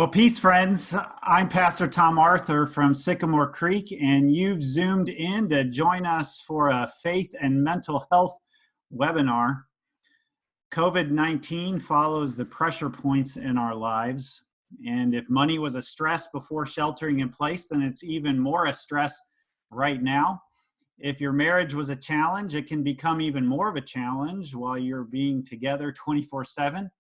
Well, peace, friends. I'm Pastor Tom Arthur from Sycamore Creek, and you've zoomed in to join us for a faith and mental health webinar. COVID-19 follows the pressure points in our lives, and if money was a stress before sheltering in place, then it's even more a stress right now. If your marriage was a challenge, it can become even more of a challenge while you're being together 24/7.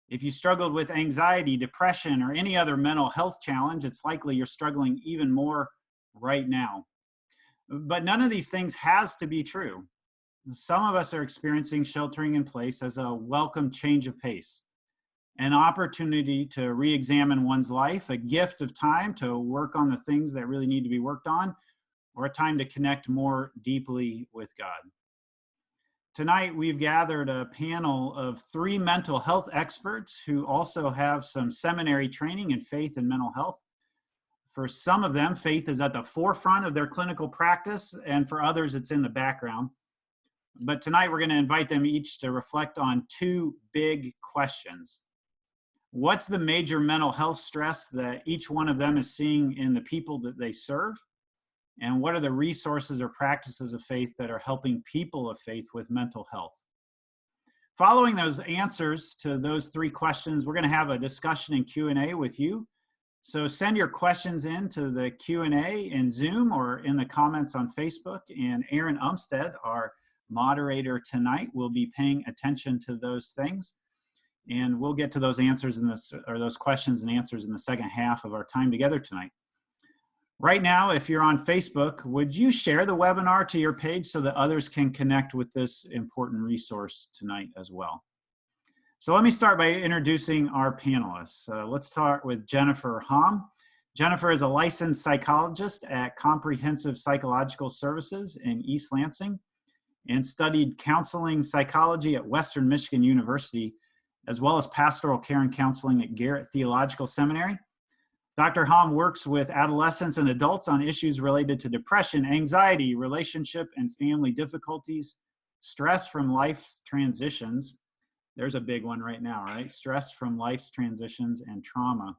If you struggled with anxiety, depression, or any other mental health challenge, it's likely you're struggling even more right now. But none of these things has to be true. Some of us are experiencing sheltering in place as a welcome change of pace, an opportunity to re-examine one's life, a gift of time to work on the things that really need to be worked on, or a time to connect more deeply with God. Tonight, we've gathered a panel of 3 mental health experts who also have some seminary training in faith and mental health. For some of them, faith is at the forefront of their clinical practice, and for others, it's in the background. But tonight, we're going to invite them each to reflect on 2 big questions. What's the major mental health stress that each one of them is seeing in the people that they serve? And what are the resources or practices of faith that are helping people of faith with mental health? Following those answers to those 3 questions, we're going to have a discussion and Q&A with you. So send your questions in to the Q&A in Zoom or in the comments on Facebook. And Aaron Umstead, our moderator tonight, will be paying attention to those things. And we'll get to those answers those questions and answers in the second half of our time together tonight. Right now, if you're on Facebook, would you share the webinar to your page so that others can connect with this important resource tonight as well? So let me start by introducing our panelists. Let's start with Jennifer Hahm. Jennifer is a licensed psychologist at Comprehensive Psychological Services in East Lansing and studied counseling psychology at Western Michigan University, as well as pastoral care and counseling at Garrett Theological Seminary. Dr. Homme works with adolescents and adults on issues related to depression, anxiety, relationship and family difficulties, stress from life's transitions. There's a big one right now, right? Stress from life's transitions and trauma.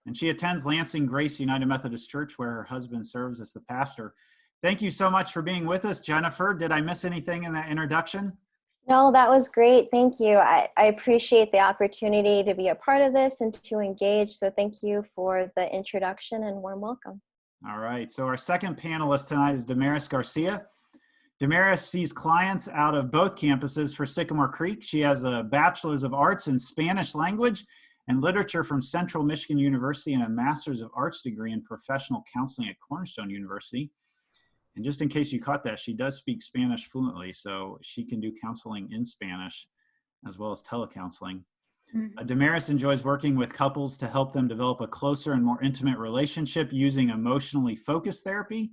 And she attends Lansing Grace United Methodist Church, where her husband serves as the pastor. Thank you so much for being with us, Jennifer. Did I miss anything in that introduction? No, that was great. Thank you. I appreciate the opportunity to be a part of this and to engage. So thank you for the introduction and warm welcome. All right. So our second panelist tonight is Damaris Garcia. Damaris sees clients out of both campuses for Sycamore Creek. She has a Bachelor's of Arts in Spanish language and literature from Central Michigan University and a Master's of Arts degree in professional counseling at Cornerstone University. And just in case you caught that, she does speak Spanish fluently, so she can do counseling in Spanish as well as telecounseling. Damaris enjoys working with couples to help them develop a closer and more intimate relationship using emotionally focused therapy.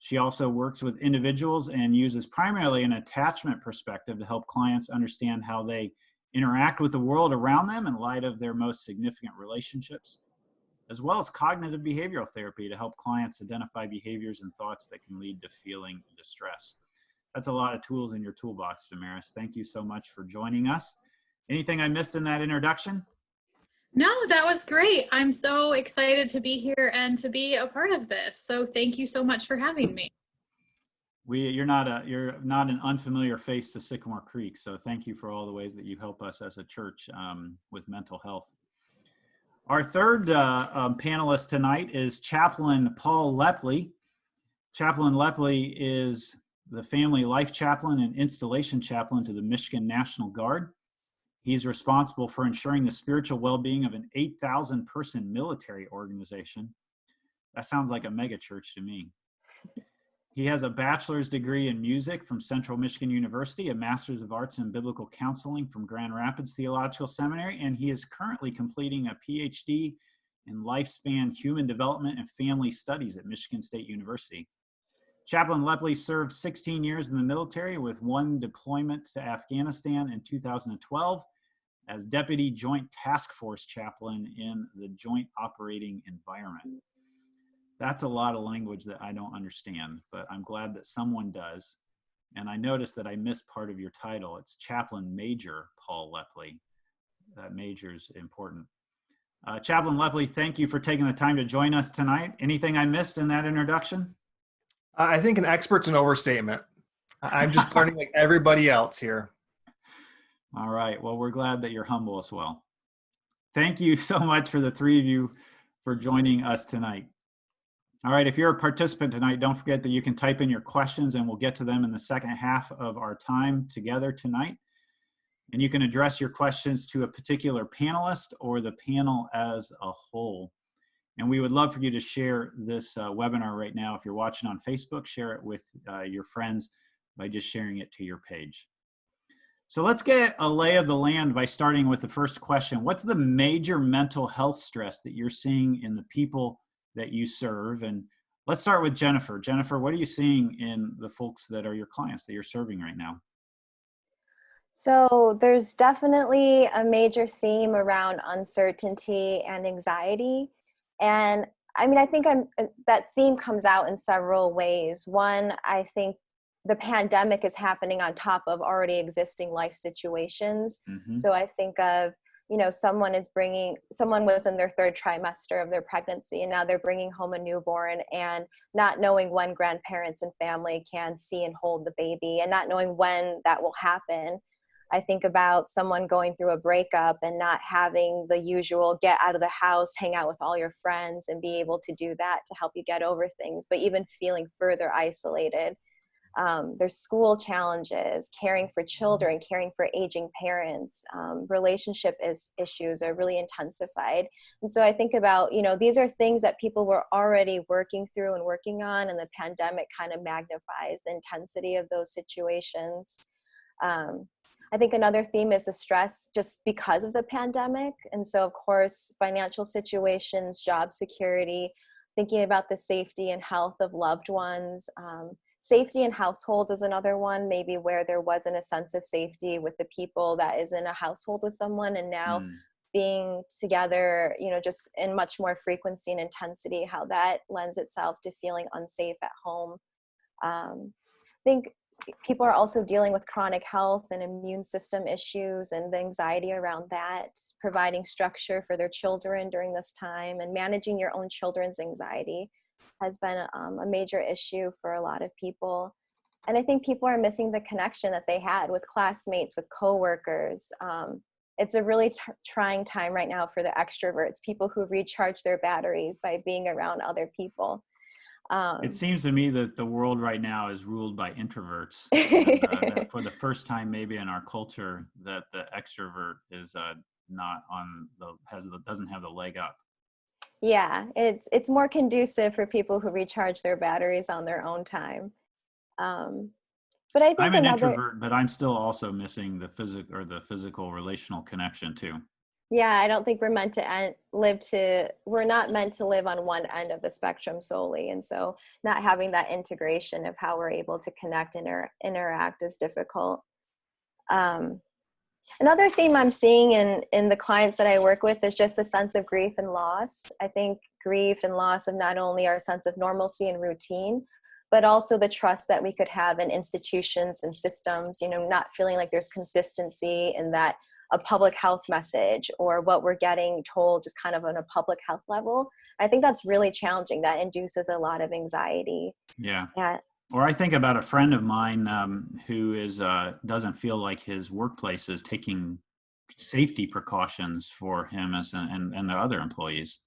She also works with individuals and uses primarily an attachment perspective to help clients understand how they interact with the world around them in light of their most significant relationships, as well as cognitive behavioral therapy to help clients identify behaviors and thoughts that can lead to feeling distress. That's a lot of tools in your toolbox, Damaris. Thank you so much for joining us. Anything I missed in that introduction? No, that was great. I'm so excited to be here and to be a part of this. So thank you so much for having me. You're not an unfamiliar face to Sycamore Creek, so thank you for all the ways that you help us as a church with mental health. Our third panelist tonight is Chaplain Paul Lepley. Chaplain Lepley is the family life chaplain and installation chaplain to the Michigan National Guard. He's responsible for ensuring the spiritual well-being of an 8,000 person military organization. That sounds like a mega church to me. He has a bachelor's degree in music from Central Michigan University, a master's of arts in biblical counseling from Grand Rapids Theological Seminary, and he is currently completing a PhD in lifespan human development and family studies at Michigan State University. Chaplain Lepley served 16 years in the military with 1 deployment to Afghanistan in 2012 as Deputy Joint Task Force Chaplain in the Joint Operating Environment. That's a lot of language that I don't understand, but I'm glad that someone does. And I noticed that I missed part of your title. It's Chaplain Major Paul Lepley. That major is important. Chaplain Lepley, thank you for taking the time to join us tonight. Anything I missed in that introduction? I think an expert's an overstatement. I'm just learning like everybody else here. All right. Well, we're glad that you're humble as well. Thank you so much for the three of you for joining us tonight. All right. If you're a participant tonight, don't forget that you can type in your questions and we'll get to them in the second half of our time together tonight. And you can address your questions to a particular panelist or the panel as a whole. And we would love for you to share this webinar right now. If you're watching on Facebook, share it with your friends by just sharing it to your page. So let's get a lay of the land by starting with the first question. What's the major mental health stress that you're seeing in the people that you serve? And let's start with Jennifer. Jennifer, what are you seeing in the folks that are your clients that you're serving right now? So there's definitely a major theme around uncertainty and anxiety. And I mean, I think that theme comes out in several ways. One, I think the pandemic is happening on top of already existing life situations. Mm-hmm. So I think of, someone was in their third trimester of their pregnancy and now they're bringing home a newborn and not knowing when grandparents and family can see and hold the baby and not knowing when that will happen. I think about someone going through a breakup and not having the usual get out of the house, hang out with all your friends and be able to do that to help you get over things, but even feeling further isolated. There's school challenges, caring for children, caring for aging parents, relationship issues are really intensified. And so I think about, these are things that people were already working through and working on, and the pandemic kind of magnifies the intensity of those situations. I think another theme is the stress just because of the pandemic. And so, of course, financial situations, job security, thinking about the safety and health of loved ones. Safety in households is another one, maybe where there wasn't a sense of safety with the people that is in a household with someone. And now being together, just in much more frequency and intensity, how that lends itself to feeling unsafe at home. I think people are also dealing with chronic health and immune system issues and the anxiety around that, providing structure for their children during this time and managing your own children's anxiety has been a major issue for a lot of people. And I think people are missing the connection that they had with classmates, with coworkers. It's a really trying time right now for the extroverts, people who recharge their batteries by being around other people. It seems to me that the world right now is ruled by introverts. And, that for the first time, maybe in our culture, that the extrovert is not on doesn't have the leg up. Yeah, it's more conducive for people who recharge their batteries on their own time. But I think I'm an introvert, but I'm still also missing the physical relational connection too. Yeah, I don't think we're meant to we're not meant to live on one end of the spectrum solely. And so not having that integration of how we're able to connect and interact is difficult. Another theme I'm seeing in the clients that I work with is just a sense of grief and loss. I think grief and loss of not only our sense of normalcy and routine, but also the trust that we could have in institutions and systems, not feeling like there's consistency in that a public health message or what we're getting told just kind of on a public health level. I think that's really challenging. That induces a lot of anxiety. Yeah. Or I think about a friend of mine who doesn't feel like his workplace is taking safety precautions for him and the other employees.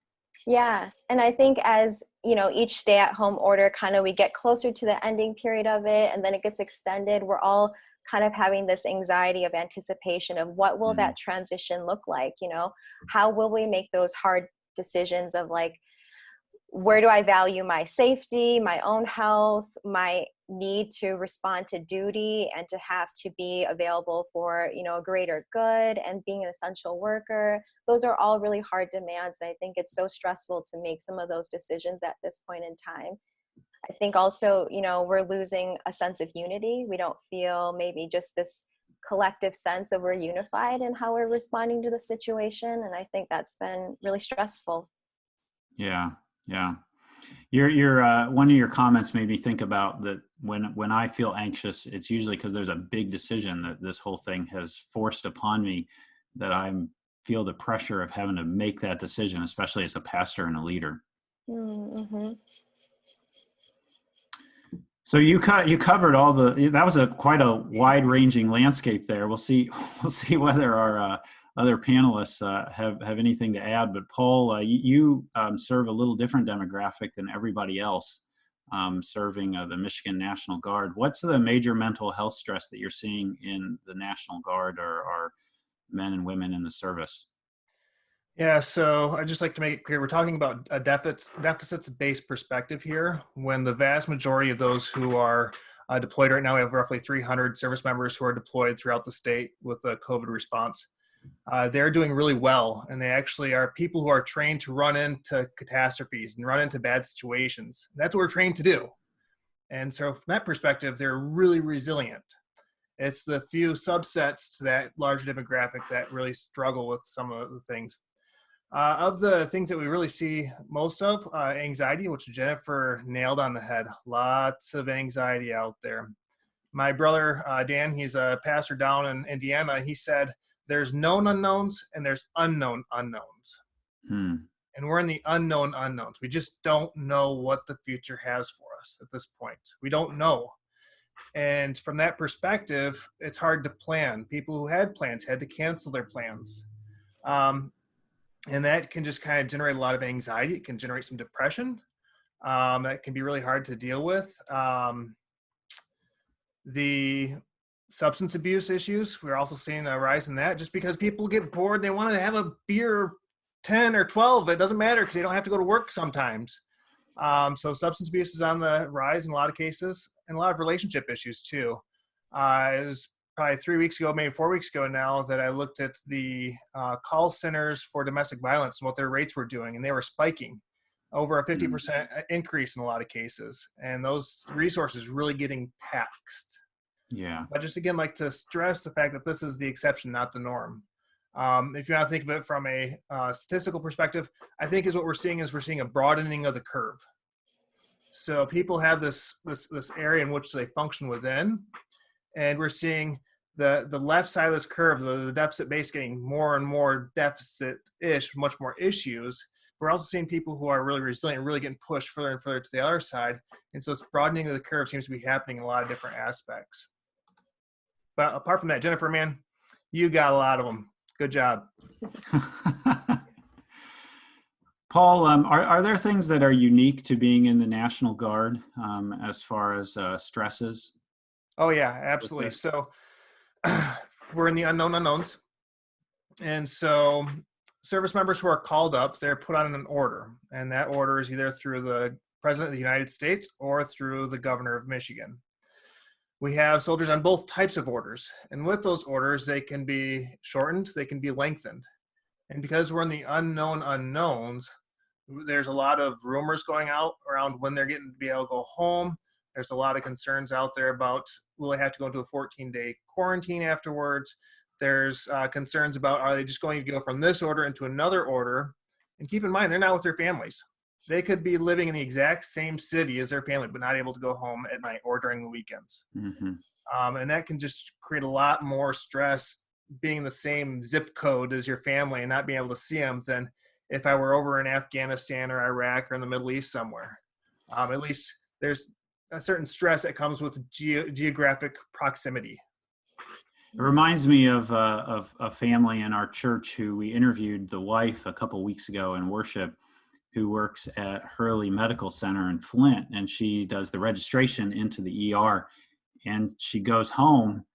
Yeah. And I think as, each stay-at-home order, we get closer to the ending period of it, and then it gets extended. We're all kind of having this anxiety of anticipation of what will that transition look like? How will we make those hard decisions of like, where do I value my safety, my own health, my need to respond to duty and to have to be available for, a greater good and being an essential worker. Those are all really hard demands. And I think it's so stressful to make some of those decisions at this point in time. I think also, we're losing a sense of unity. We don't feel maybe just this collective sense of we're unified in how we're responding to the situation. And I think that's been really stressful. Yeah. Your one of your comments made me think about that when I feel anxious, it's usually because there's a big decision that this whole thing has forced upon me that I'm feel the pressure of having to make that decision, especially as a pastor and a leader. Mm-hmm. So you covered all that was quite a wide ranging landscape there. We'll see whether our other panelists have anything to add. But Paul, you serve a little different demographic than everybody else, serving the Michigan National Guard. What's the major mental health stress that you're seeing in the National Guard or men and women in the service? Yeah, so I'd just like to make it clear, we're talking about a deficits-based perspective here, when the vast majority of those who are deployed right now, we have roughly 300 service members who are deployed throughout the state with a COVID response. They're doing really well, and they actually are people who are trained to run into catastrophes and run into bad situations. That's what we're trained to do. And so from that perspective, they're really resilient. It's the few subsets to that large demographic that really struggle with some of the things. Of the things that we really see most of, anxiety, which Jennifer nailed on the head. Lots of anxiety out there. My brother, Dan, he's a pastor down in Indiana. He said, there's known unknowns and there's unknown unknowns. And we're in the unknown unknowns. We just don't know what the future has for us at this point. We don't know. And from that perspective, it's hard to plan. People who had plans had to cancel their plans. And that can just kind of generate a lot of anxiety. It can generate some depression. That can be really hard to deal with. The substance abuse issues, we're also seeing a rise in that just because people get bored. They want to have a beer, 10 or 12. It doesn't matter because they don't have to go to work sometimes. So substance abuse is on the rise in a lot of cases, and a lot of relationship issues too. It was probably 3 weeks ago, maybe 4 weeks ago now, that I looked at the call centers for domestic violence and what their rates were doing, and they were spiking, over a 50% increase in a lot of cases, and those resources really getting taxed. Yeah. I just again like to stress the fact that this is the exception, not the norm. If you want to think of it from a statistical perspective, I think is what we're seeing is we're seeing a broadening of the curve. So people have this area in which they function within, and we're seeing the left side of this curve, the deficit base, getting more and more deficit-ish, much more issues. We're also seeing people who are really resilient, really getting pushed further and further to the other side. And so this broadening of the curve seems to be happening in a lot of different aspects. But apart from that, Jennifer, man, you got a lot of them. Good job. Paul, are there things that are unique to being in the National Guard as far as stresses? Oh, yeah, absolutely. So we're in the unknown unknowns. And so service members who are called up, they're put on an order. And that order is either through the President of the United States or through the Governor of Michigan. We have soldiers on both types of orders. And with those orders, they can be shortened, they can be lengthened. And because we're in the unknown unknowns, there's a lot of rumors going out around when they're getting to be able to go home. There's a lot of concerns out there about, will they have to go into a 14-day quarantine afterwards? There's concerns about, are they just going to go from this order into another order? And keep in mind, they're not with their families. They could be living in the exact same city as their family, but not able to go home at night or during the weekends. Mm-hmm. And that can just create a lot more stress being in the same zip code as your family and not being able to see them than if I were over in Afghanistan or Iraq or in the Middle East somewhere. At least there's a certain stress that comes with geographic proximity. It reminds me of a family in our church who we interviewed, the wife a couple weeks ago in worship, who works at Hurley Medical Center in Flint, and she does the registration into the ER, and she goes home,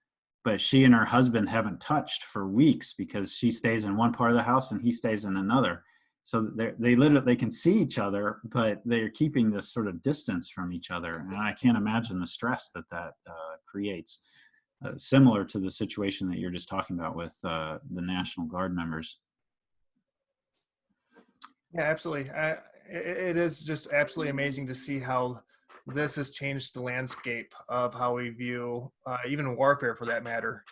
but she and her husband haven't touched for weeks because she stays in one part of the house and he stays in another. So they can see each other, but they're keeping this sort of distance from each other. And I can't imagine the stress that creates, similar to the situation that you're just talking about with the National Guard members. Yeah, absolutely. It is just absolutely amazing to see how this has changed the landscape of how we view even warfare, for that matter.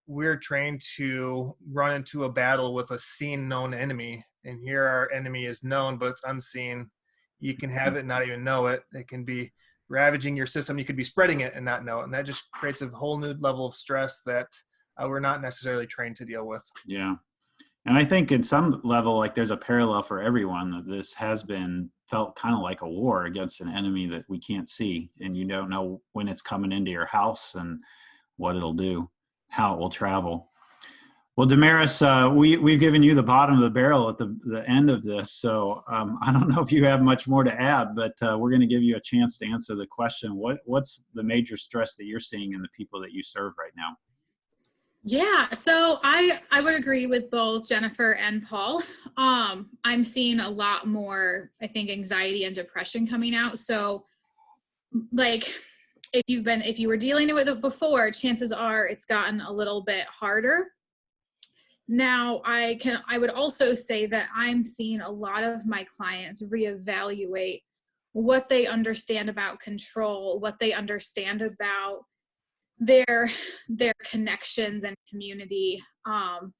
We're trained to run into a battle with a seen, known enemy, and here our enemy is known, but it's unseen. You can have it and not even know it. It can be ravaging your system. You could be spreading it and not know it, and that just creates a whole new level of stress that we're not necessarily trained to deal with. Yeah. And I think in some level, like there's a parallel for everyone, that this has been felt kind of like a war against an enemy that we can't see, and you don't know when it's coming into your house and what it'll do, how it will travel. Well, Damaris, we've given you the bottom of the barrel at the end of this, so I don't know if you have much more to add, but we're going to give you a chance to answer the question. What's the major stress that you're seeing in the people that you serve right now? Yeah, so I would agree with both Jennifer and Paul. I'm seeing a lot more, I think, anxiety and depression coming out. So like if you were dealing with it before, chances are it's gotten a little bit harder. Now I would also say that I'm seeing a lot of my clients reevaluate what they understand about control, what they understand about their connections and community, and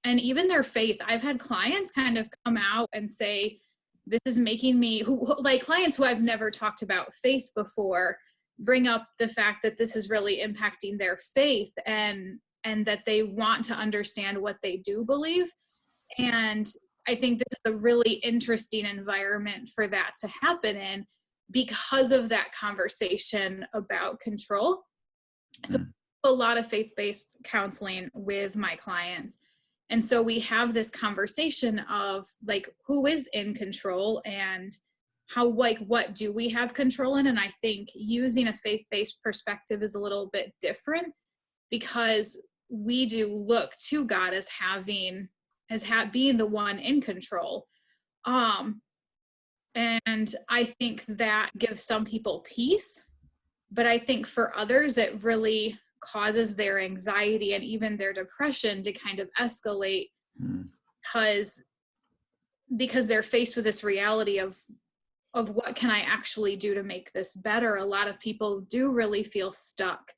even their faith. I've had clients kind of come out and say, this is making me, like clients who I've never talked about faith before, bring up the fact that this is really impacting their faith, and that they want to understand what they do believe. And I think this is a really interesting environment for that to happen in, because of that conversation about control. So a lot of faith-based counseling with my clients. And so we have this conversation of like, who is in control and how, like, what do we have control in? And I think using a faith-based perspective is a little bit different, because we do look to God as being the one in control. And I think that gives some people peace. But I think for others, it really causes their anxiety and even their depression to kind of escalate, because they're faced with this reality of what can I actually do to make this better? A lot of people do really feel stuck.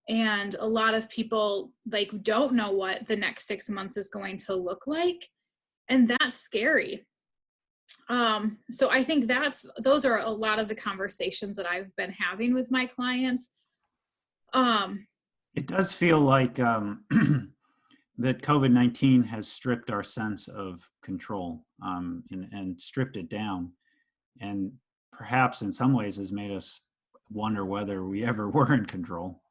And a lot of people like don't know what the next 6 months is going to look like. And that's scary. So I think those are a lot of the conversations that I've been having with my clients. It does feel like that COVID-19 has stripped our sense of control, and stripped it down, and perhaps in some ways has made us wonder whether we ever were in control.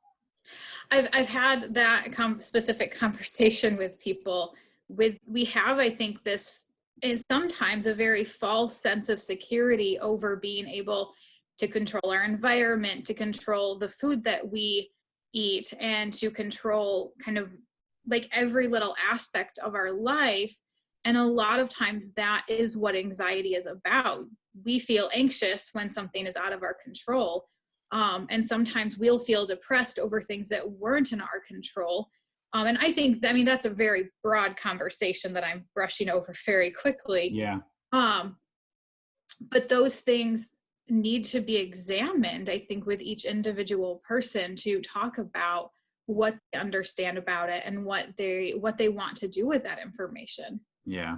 I've had that specific conversation with people. We have, I think, this is sometimes a very false sense of security over being able to control our environment, to control the food that we eat, and to control kind of like every little aspect of our life. And a lot of times that is what anxiety is about. We feel anxious when something is out of our control. And sometimes we'll feel depressed over things that weren't in our control. And I think, that's a very broad conversation that I'm brushing over very quickly. Yeah. But those things need to be examined, I think, with each individual person, to talk about what they understand about it and what they want to do with that information. Yeah.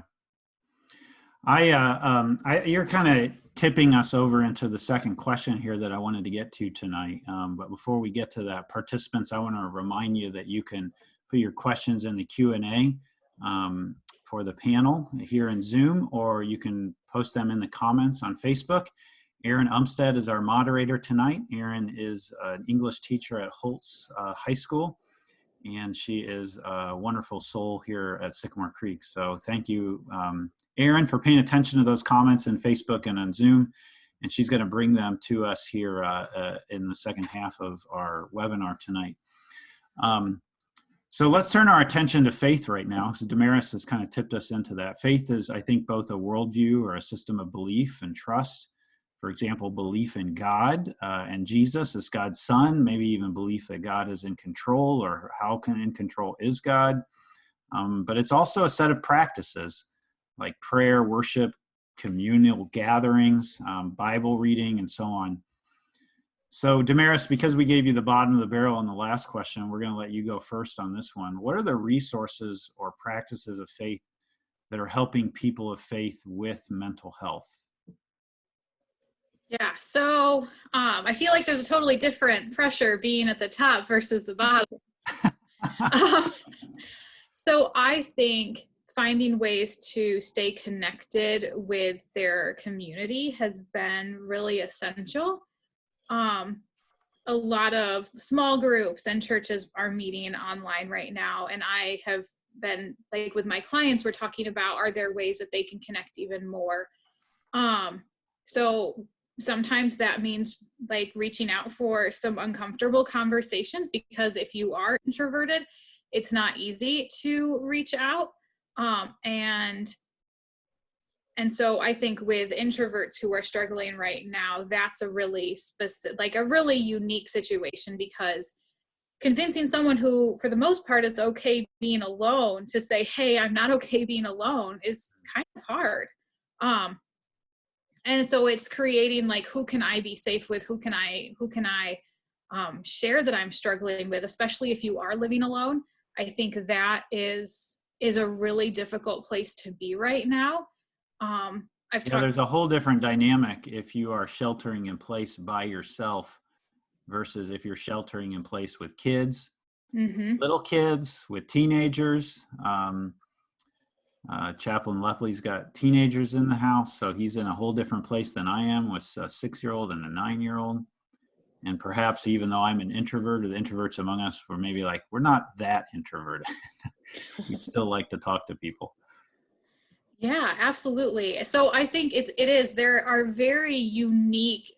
You're kind of tipping us over into the second question here that I wanted to get to tonight. But before we get to that, participants, I want to remind you that you can put your questions in the Q&A for the panel here in Zoom, or you can post them in the comments on Facebook. Erin Umstead is our moderator tonight. Erin is an English teacher at Holtz High School, and she is a wonderful soul here at Sycamore Creek. So thank you, Erin, for paying attention to those comments in Facebook and on Zoom. And she's going to bring them to us here in the second half of our webinar tonight. So let's turn our attention to faith right now, because Damaris has kind of tipped us into that. Faith is, I think, both a worldview or a system of belief and trust. For example, belief in God and Jesus as God's son, maybe even belief that God is in control, or how in control is God. But it's also a set of practices like prayer, worship, communal gatherings, Bible reading, and so on. So Damaris, because we gave you the bottom of the barrel on the last question, we're going to let you go first on this one. What are the resources or practices of faith that are helping people of faith with mental health? Yeah, so I feel like there's a totally different pressure being at the top versus the bottom. So I think finding ways to stay connected with their community has been really essential. A lot of small groups and churches are meeting online right now, and I have been, like, with my clients, we're talking about, are there ways that they can connect even more? So sometimes that means like reaching out for some uncomfortable conversations, because if you are introverted, it's not easy to reach out. And so I think with introverts who are struggling right now, that's a really specific, like a really unique situation, because convincing someone who, for the most part, is okay being alone to say, hey, I'm not okay being alone, is kind of hard. And so it's creating, like, who can I be safe with? Who can I share that I'm struggling with, especially if you are living alone? I think that is a really difficult place to be right now. There's a whole different dynamic if you are sheltering in place by yourself versus if you're sheltering in place with kids, little kids, with teenagers. Chaplain Lepley's got teenagers in the house, so he's in a whole different place than I am, with a 6-year-old and a 9-year-old. And perhaps even though I'm an introvert, or the introverts among us were maybe like, we're not that introverted. We'd still like to talk to people. Yeah, absolutely. So I think it is, there are very unique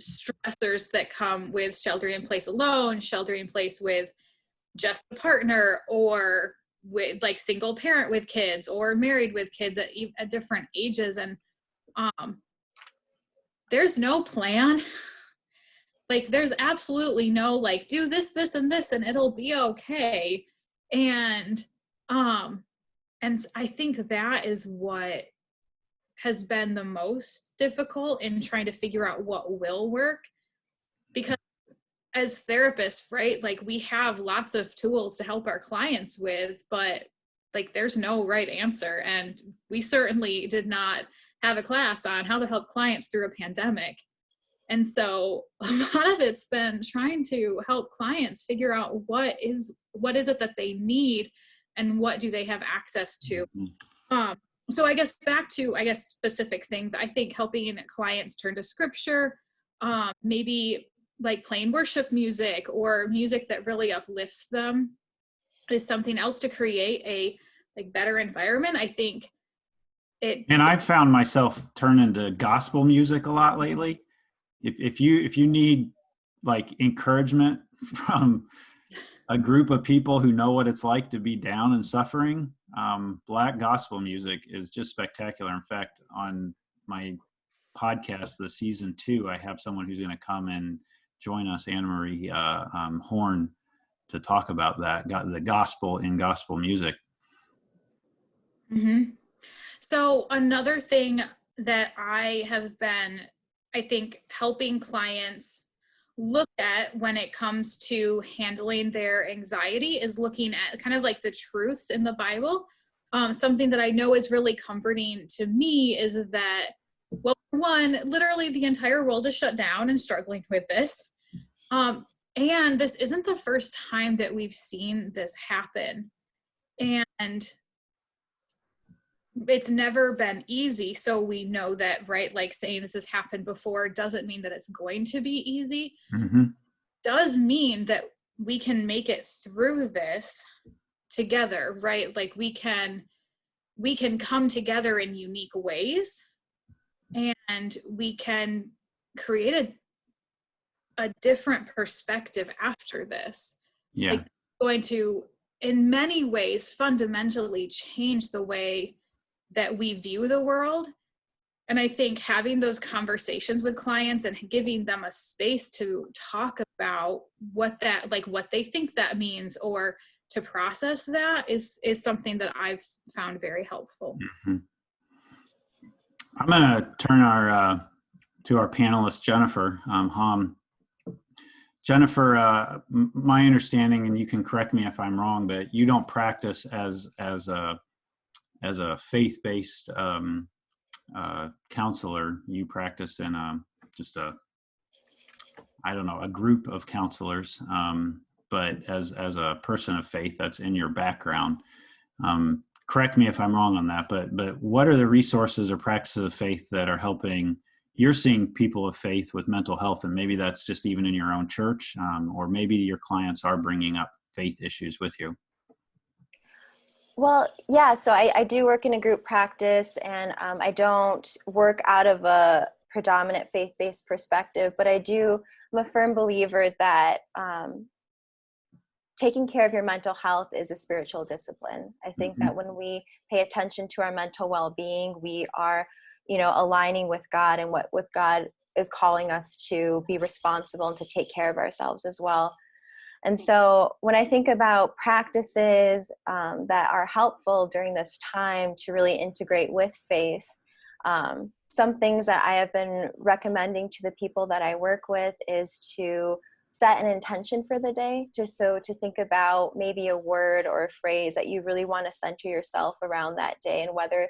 stressors that come with sheltering in place alone, sheltering in place with just a partner, or with like single parent with kids, or married with kids at different ages. And there's no plan. Like, there's absolutely no, like, do this, this, and this, and it'll be okay. And I think that is what has been the most difficult in trying to figure out what will work. Because as therapists, right, like, we have lots of tools to help our clients with, but like, there's no right answer. And we certainly did not have a class on how to help clients through a pandemic. And so a lot of it's been trying to help clients figure out what is it that they need, and what do they have access to. So I guess back to, specific things. I think helping clients turn to scripture, maybe like playing worship music or music that really uplifts them, is something else to create a better environment. I think And I've found myself turning to gospel music a lot lately. If you need like encouragement from a group of people who know what it's like to be down and suffering, Black gospel music is just spectacular. In fact, on my podcast, the season 2, I have someone who's going to come and join us, Anna Marie Horn, to talk about that, the gospel in gospel music. So another thing that I have been, I think, helping clients look at when it comes to handling their anxiety is looking at kind of like the truths in the Bible. Something that I know is really comforting to me is that, well, one, literally the entire world is shut down and struggling with this. And this isn't the first time that we've seen this happen. And it's never been easy. So we know that, right? Like, saying this has happened before doesn't mean that it's going to be easy. Does mean that we can make it through this together, right? Like, we can come together in unique ways, and we can create a different perspective after this. Yeah. Like, going to, in many ways, fundamentally change the way that we view the world. And I think having those conversations with clients and giving them a space to talk about what they think that means, or to process that, is something that I've found very helpful. I'm going to turn to our panelist, Jennifer Homme. Jennifer, my understanding, and you can correct me if I'm wrong, but you don't practice as a faith-based counselor. You practice in a group of counselors, but as a person of faith, that's in your background. correct me if I'm wrong on that, but what are the resources or practices of faith that are helping? You're seeing people of faith with mental health, and maybe that's just even in your own church, or maybe your clients are bringing up faith issues with you. Well, yeah, so I do work in a group practice, and I don't work out of a predominant faith-based perspective, but I'm a firm believer that taking care of your mental health is a spiritual discipline. I think that when we pay attention to our mental well-being, we are, aligning with God and what God is calling us to be responsible and to take care of ourselves as well. And so when I think about practices that are helpful during this time to really integrate with faith, some things that I have been recommending to the people that I work with is to set an intention for the day, just so to think about maybe a word or a phrase that you really want to center yourself around that day, and whether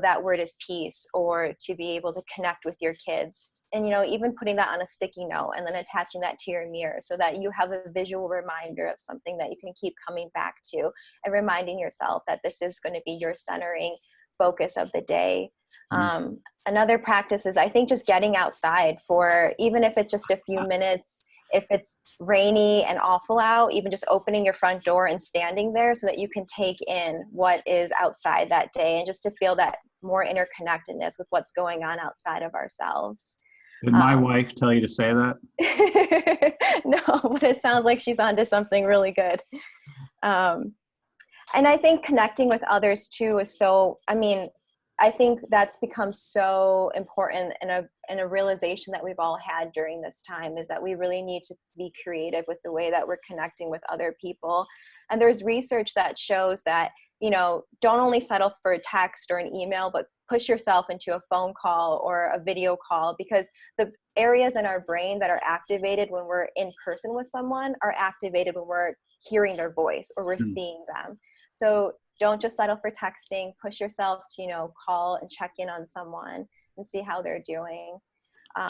that word is peace, or to be able to connect with your kids, and even putting that on a sticky note and then attaching that to your mirror so that you have a visual reminder of something that you can keep coming back to, and reminding yourself that this is going to be your centering focus of the day. Another practice is, I think, just getting outside for, even if it's just a few minutes. If it's rainy and awful out, even just opening your front door and standing there so that you can take in what is outside that day, and just to feel that more interconnectedness with what's going on outside of ourselves. Did my wife tell you to say that? No, but it sounds like she's onto something really good. And I think connecting with others too is I think that's become so important, and a realization that we've all had during this time is that we really need to be creative with the way that we're connecting with other people. And there's research that shows that, don't only settle for a text or an email, but push yourself into a phone call or a video call, because the areas in our brain that are activated when we're in person with someone are activated when we're hearing their voice or we're seeing them. So don't just settle for texting. Push yourself to, call and check in on someone and see how they're doing.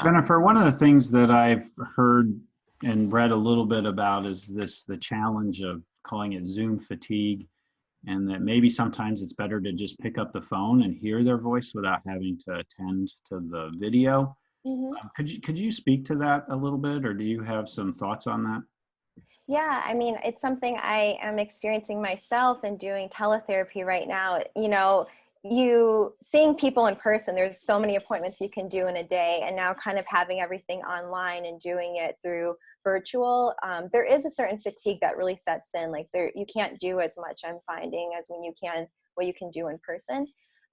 Jennifer, one of the things that I've heard and read a little bit about is the challenge of calling it Zoom fatigue, and that maybe sometimes it's better to just pick up the phone and hear their voice without having to attend to the video. Could you speak to that a little bit, or do you have some thoughts on that? Yeah, it's something I am experiencing myself and doing teletherapy right now. You seeing people in person, there's so many appointments you can do in a day, and now kind of having everything online and doing it through virtual, there is a certain fatigue that really sets in. Like you can't do as much, I'm finding, as what you can do in person.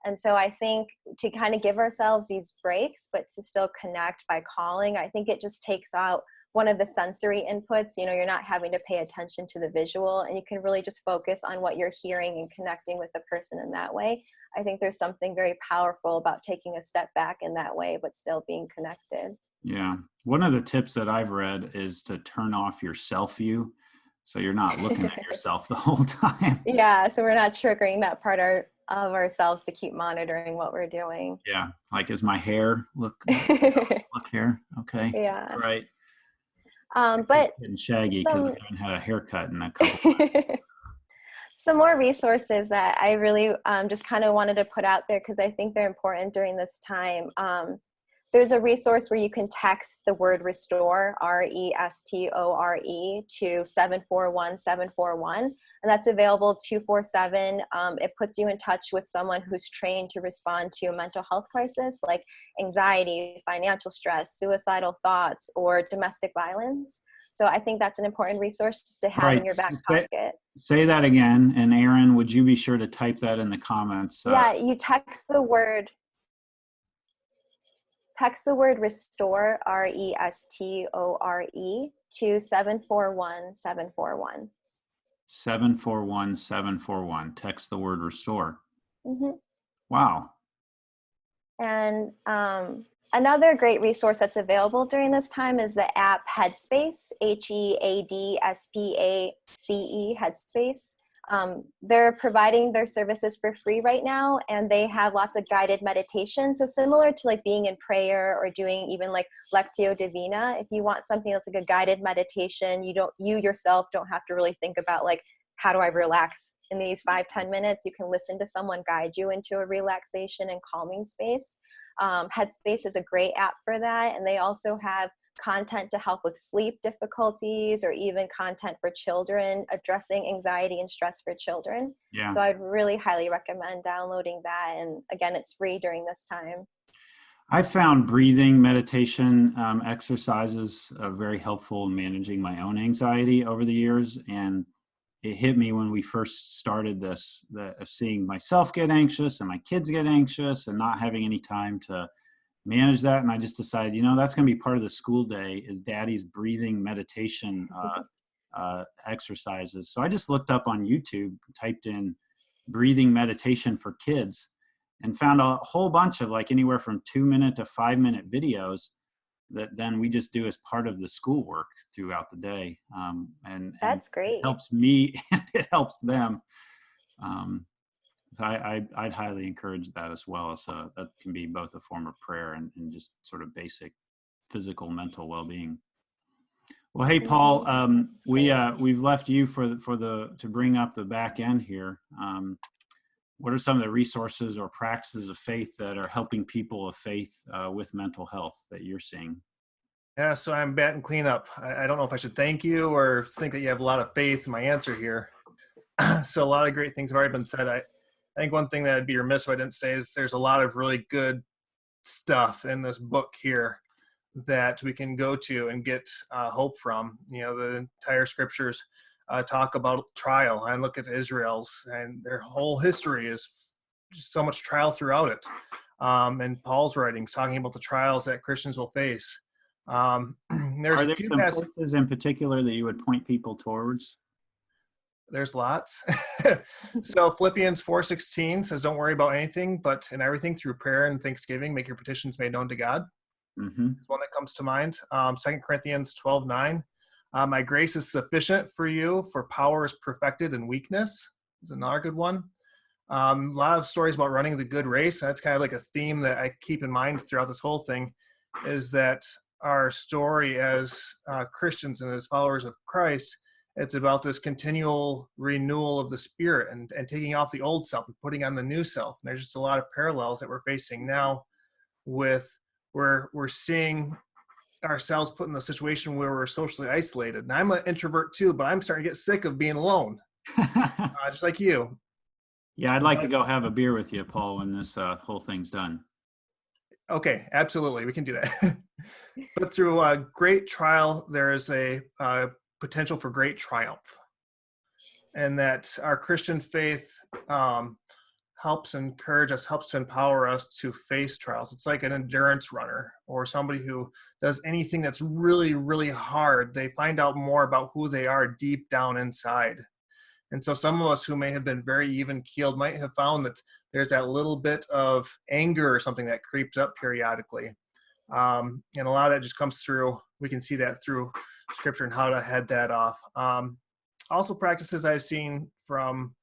And so I think to kind of give ourselves these breaks, but to still connect by calling, I think it just takes out one of the sensory inputs. You're not having to pay attention to the visual, and you can really just focus on what you're hearing and connecting with the person in that way. I think there's something very powerful about taking a step back in that way, but still being connected. Yeah. One of the tips that I've read is to turn off your self view, so you're not looking at yourself the whole time. Yeah. So we're not triggering that part of ourselves to keep monitoring what we're doing. Yeah. Like, is my hair look here? Okay. Yeah. Right. But and shaggy because I haven't had a haircut in a couple months. Some more resources that I really just kind of wanted to put out there, because I think they're important during this time. There's a resource where you can text the word restore, RESTORE, to 741-741, and that's available 24/7. It puts you in touch with someone who's trained to respond to a mental health crisis like anxiety, financial stress, suicidal thoughts, or domestic violence. So I think that's an important resource to have in your back pocket. Say that again. And Aaron, would you be sure to type that in the comments? Yeah, you text the word restore, RESTORE, to 741-741. 741-741. Text the word restore. Mm-hmm. Wow. And another great resource that's available during this time is the app Headspace, HEADSPACE, Headspace. They're providing their services for free right now, and they have lots of guided meditation. So similar to like being in prayer or doing even like Lectio Divina, if you want something that's like a guided meditation, you yourself don't have to really think about like how do I relax in these 5-10 minutes? You can listen to someone guide you into a relaxation and calming space. Headspace is a great app for that. And they also have content to help with sleep difficulties, or even content for children, addressing anxiety and stress for children. Yeah. So I'd really highly recommend downloading that. And again, it's free during this time. I found breathing meditation exercises very helpful in managing my own anxiety over the years. And it hit me when we first started this, of seeing myself get anxious and my kids get anxious and not having any time to manage that. And I just decided, that's going to be part of the school day, is Daddy's breathing meditation exercises. So I just looked up on YouTube, typed in breathing meditation for kids, and found a whole bunch of like anywhere from 2-minute to 5-minute videos that then we just do as part of the schoolwork throughout the day. And that's great. It helps me and it helps them. So I'd highly encourage that as well. So that can be both a form of prayer and just sort of basic physical, mental well-being. Well, hey, Paul, we've left you to bring up the back end here. What are some of the resources or practices of faith that are helping people of faith with mental health that you're seeing? Yeah, so I'm batting cleanup. I don't know if I should thank you or think that you have a lot of faith in my answer here. So a lot of great things have already been said. I think one thing that would be remiss if I didn't say is there's a lot of really good stuff in this book here that we can go to and get hope from. The entire scriptures talk about trial. I look at Israel's, and their whole history is just so much trial throughout it. And Paul's writings talking about the trials that Christians will face. Are there some places in particular that you would point people towards? There's lots. So Philippians 4:16 says, "Don't worry about anything, but in everything through prayer and thanksgiving, make your petitions made known to God." Mm-hmm. It's one that comes to mind. 2 Corinthians 12:9, "My grace is sufficient for you, for power is perfected in weakness." Is another good one. A lot of stories about running the good race. That's kind of like a theme that I keep in mind throughout this whole thing, is that our story as Christians and as followers of Christ, it's about this continual renewal of the spirit and taking off the old self and putting on the new self. And there's just a lot of parallels that we're facing now with where we're seeing ourselves put in the situation where we're socially isolated. And I'm an introvert too, but I'm starting to get sick of being alone, just like you. Yeah, I'd like to go have a beer with you, Paul, when this whole thing's done. Okay, absolutely. We can do that. But through a great trial, there is a potential for great triumph. And that our Christian faith helps encourage us, helps to empower us to face trials. It's like an endurance runner or somebody who does anything that's really, really hard. They find out more about who they are deep down inside. And so some of us who may have been very even-keeled might have found that there's that little bit of anger or something that creeps up periodically. And a lot of that just comes through, we can see that through scripture and how to head that off. Also practices I've seen from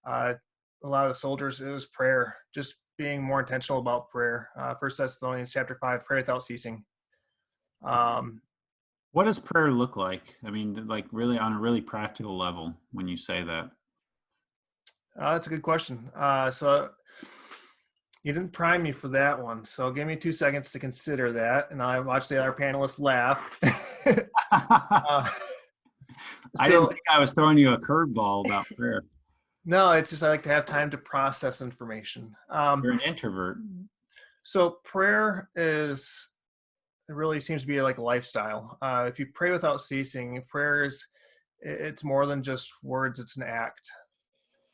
a lot of the soldiers is prayer, just being more intentional about prayer. 1 Thessalonians chapter 5, pray without ceasing. What does prayer look like? I mean, like really on a really practical level when you say that? That's a good question. So you didn't prime me for that one. So give me 2 seconds to consider that. And I watch the other panelists laugh. I didn't think I was throwing you a curveball about prayer. No, it's just I like to have time to process information. You're an introvert. So prayer it really seems to be like a lifestyle. If you pray without ceasing, prayer it's more than just words. It's an act.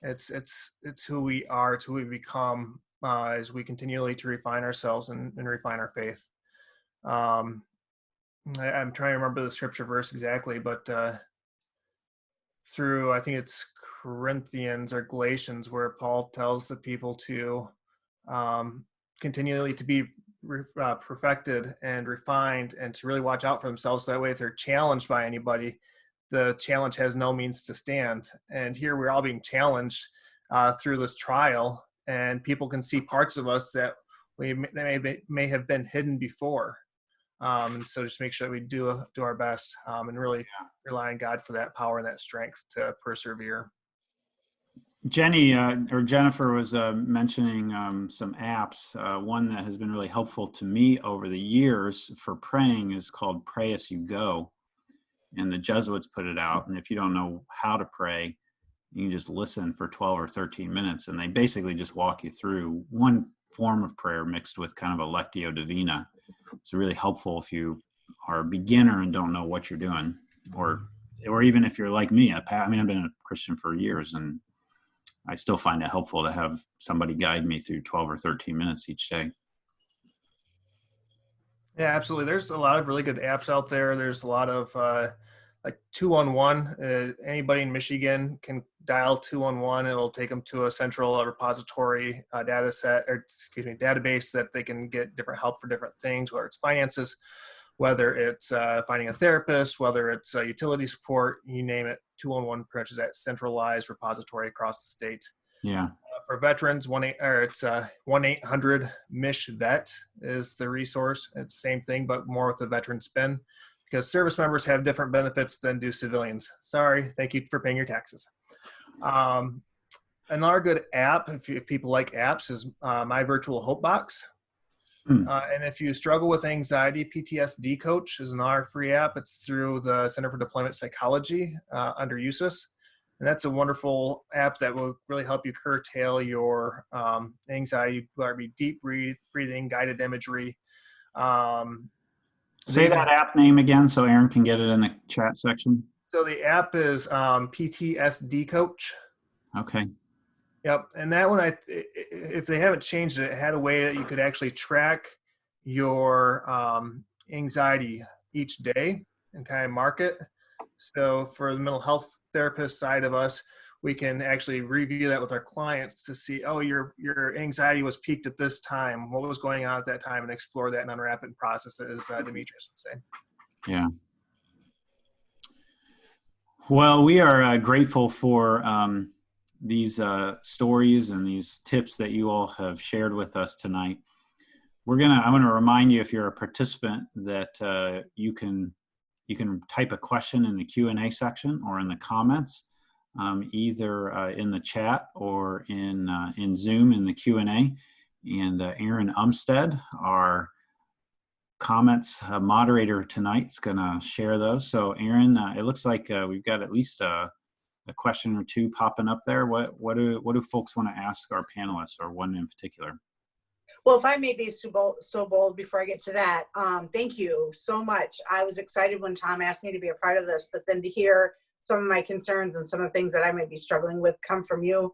It's who we are. It's who we become as we continually to refine ourselves and refine our faith. I'm trying to remember the scripture verse exactly, but through, I think it's Corinthians or Galatians, where Paul tells the people to continually to be perfected and refined and to really watch out for themselves. So that way, if they're challenged by anybody, the challenge has no means to stand. And here we're all being challenged through this trial, and people can see parts of us that may have been hidden before. And so just make sure that we do our best and really rely on God for that power and that strength to persevere. Jenny or Jennifer was mentioning some apps. One that has been really helpful to me over the years for praying is called Pray As You Go. And the Jesuits put it out. And if you don't know how to pray, you can just listen for 12 or 13 minutes. And they basically just walk you through one form of prayer mixed with kind of a Lectio Divina. It's really helpful if you are a beginner and don't know what you're doing, or even if you're like me. I've been a Christian for years, and I still find it helpful to have somebody guide me through 12 or 13 minutes each day. Yeah, absolutely. There's a lot of really good apps out there. There's a lot of like 211. Anybody in Michigan can dial 211. It'll take them to a central repository database that they can get different help for different things, whether it's finances, whether it's finding a therapist, whether it's utility support, you name it. 211 pretty much is that centralized repository across the state. Yeah. For veterans, 1-800-MISH-VET is the resource. It's the same thing, but more with a veteran spin, because service members have different benefits than do civilians. Sorry, thank you for paying your taxes. Another good app, if people like apps, is My Virtual Hope Box. And if you struggle with anxiety, Ptsd Coach is another free app. It's through the Center for Deployment Psychology under USIS. And that's a wonderful app that will really help you curtail your anxiety, whether it be deep breathing, guided imagery. Say that app name again so Aaron can get it in the chat section. So the app is Ptsd Coach. Okay. Yep. And that one, if they haven't changed it, it had a way that you could actually track your anxiety each day and kind of mark it. So for the mental health therapist side of us, we can actually review that with our clients to see, oh, your anxiety was peaked at this time. What was going on at that time, and explore that and unwrap it and process it, as Demetrius would say. Yeah. Well, we are grateful for these stories and these tips that you all have shared with us tonight. I'm going to remind you, if you're a participant, that you can type a question in the Q&A section or in the comments, either in the chat or in Zoom in the Q&A. And Aaron Umstead, our comments moderator tonight, is going to share those. So Aaron, it looks like we've got at least a question or two popping up there. What do folks want to ask our panelists, or one in particular? Well, if I may be so bold before I get to that, thank you so much. I was excited when Tom asked me to be a part of this, but then to hear some of my concerns and some of the things that I might be struggling with come from you,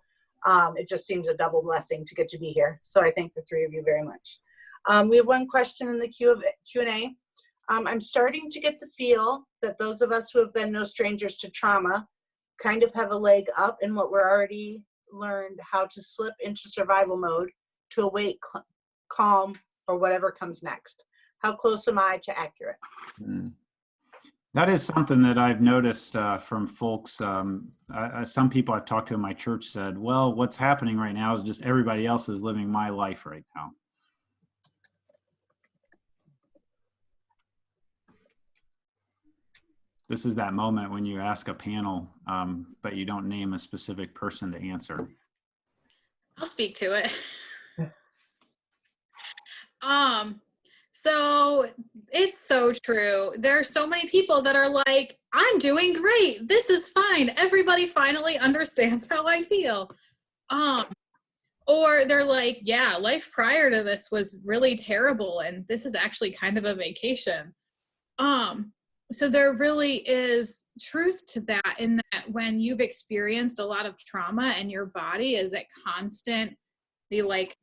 it just seems a double blessing to get to be here. So I thank the three of you very much. We have one question in the Q&A. I'm starting to get the feel that those of us who have been no strangers to trauma kind of have a leg up in what we're already learned how to slip into survival mode to await calm or whatever comes next. How close am I to accurate? That is something that I've noticed from folks. Some people I've talked to in my church said, well, what's happening right now is just everybody else is living my life right now. This is that moment when you ask a panel, but you don't name a specific person to answer. I'll speak to it. So it's so true. There are so many people that are like, I'm doing great. This is fine. Everybody finally understands how I feel. Or they're like, yeah, life prior to this was really terrible, and this is actually kind of a vacation. So there really is truth to that, in that when you've experienced a lot of trauma and your body is at constantly like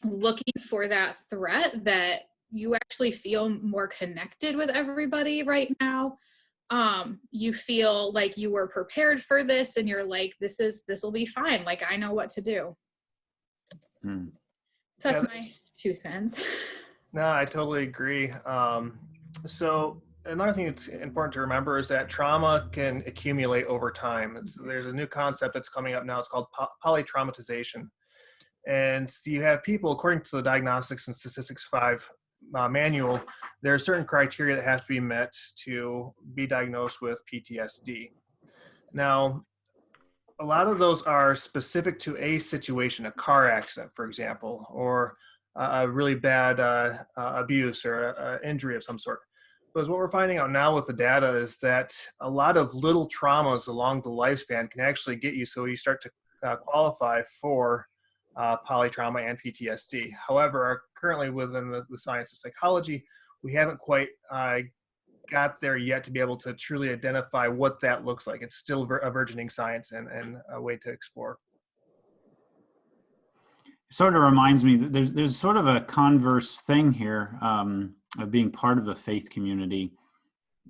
looking for that threat, that you actually feel more connected with everybody right now. You feel like you were prepared for this, and you're like, this will be fine. Like, I know what to do. So that's my 2 cents. No, I totally agree. So another thing that's important to remember is that trauma can accumulate over time. There's a new concept that's coming up now. It's called polytraumatization. And you have people, according to the Diagnostics and Statistics 5 manual, there are certain criteria that have to be met to be diagnosed with PTSD. Now, a lot of those are specific to a situation, a car accident, for example, or a really bad abuse or an injury of some sort. Because what we're finding out now with the data is that a lot of little traumas along the lifespan can actually get you so you start to qualify for polytrauma and PTSD. However, currently within the science of psychology, we haven't quite got there yet to be able to truly identify what that looks like. It's still a burgeoning science and a way to explore. Sort of reminds me that there's sort of a converse thing here of being part of a faith community,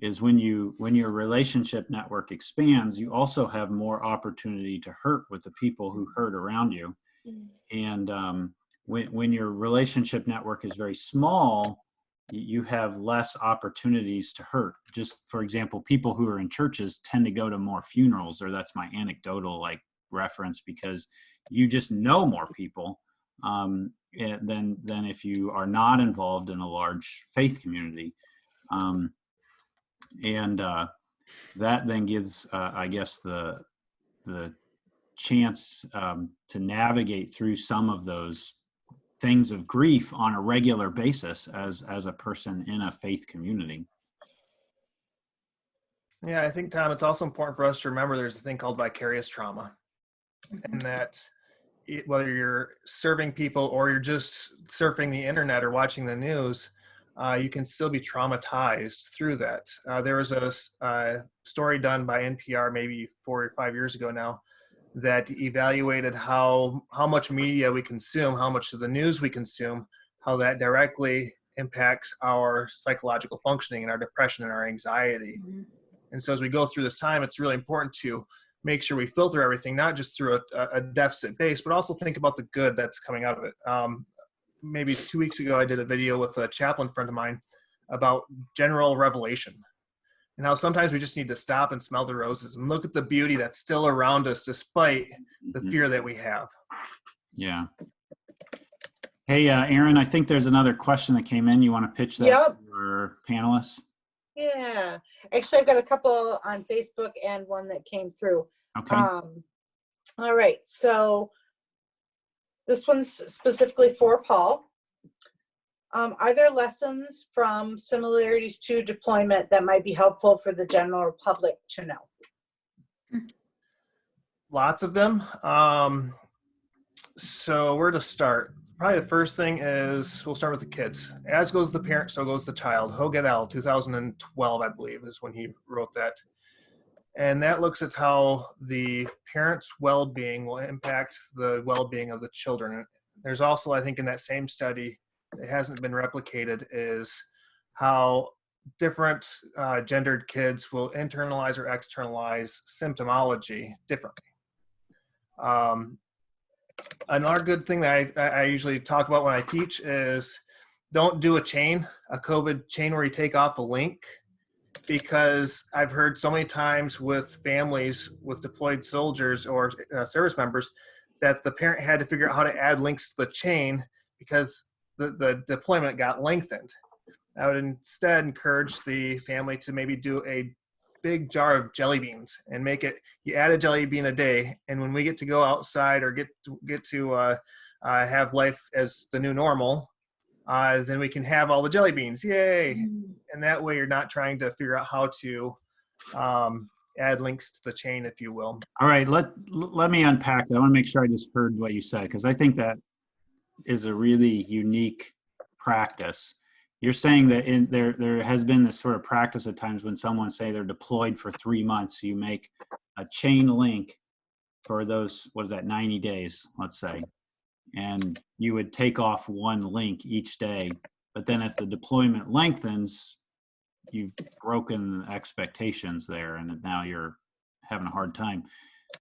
is when your relationship network expands, you also have more opportunity to hurt with the people who hurt around you. And when your relationship network is very small, you have less opportunities to hurt. Just for example, people who are in churches tend to go to more funerals, or that's my anecdotal reference, because you just know more people than if you are not involved in a large faith community. And that then gives, I guess, the chance to navigate through some of those things of grief on a regular basis as a person in a faith community. Yeah, I think, Tom, it's also important for us to remember there's a thing called vicarious trauma, and that whether you're serving people or you're just surfing the internet or watching the news, you can still be traumatized through that. There was a story done by NPR maybe 4 or 5 years ago now that evaluated how much media we consume, how much of the news we consume, how that directly impacts our psychological functioning and our depression and our anxiety. Mm-hmm. And so as we go through this time, it's really important to make sure we filter everything, not just through a deficit base, but also think about the good that's coming out of it. Maybe 2 weeks ago, I did a video with a chaplain friend of mine about general revelation, and how sometimes we just need to stop and smell the roses and look at the beauty that's still around us despite the fear that we have. Yeah. Hey, Aaron, I think there's another question that came in. You want to pitch that for panelists? Yeah. Actually, I've got a couple on Facebook and one that came through. Okay. All right. So this one's specifically for Paul. Are there lessons from similarities to deployment that might be helpful for the general public to know? Lots of them. So where to start? Probably the first thing is we'll start with the kids. As goes the parent, so goes the child. Hogue et al. 2012, I believe, is when he wrote that. And that looks at how the parent's well-being will impact the well-being of the children. There's also, I think, in that same study, it hasn't been replicated, is how different gendered kids will internalize or externalize symptomology differently. Another good thing that I usually talk about when I teach is don't do a COVID chain where you take off a link, because I've heard so many times with families with deployed soldiers or service members that the parent had to figure out how to add links to the chain because the deployment got lengthened. I would instead encourage the family to maybe do a big jar of jelly beans and make it, you add a jelly bean a day, and when we get to go outside or get to have life as the new normal, then we can have all the jelly beans. Yay. And that way you're not trying to figure out how to add links to the chain, if you will. All right, let me unpack that. I want to make sure I just heard what you said, because I think that is a really unique practice. You're saying that there has been this sort of practice at times when someone say they're deployed for 3 months, so you make a chain link for those, 90 days, let's say, and you would take off one link each day. But then if the deployment lengthens, you've broken expectations there, and now you're having a hard time.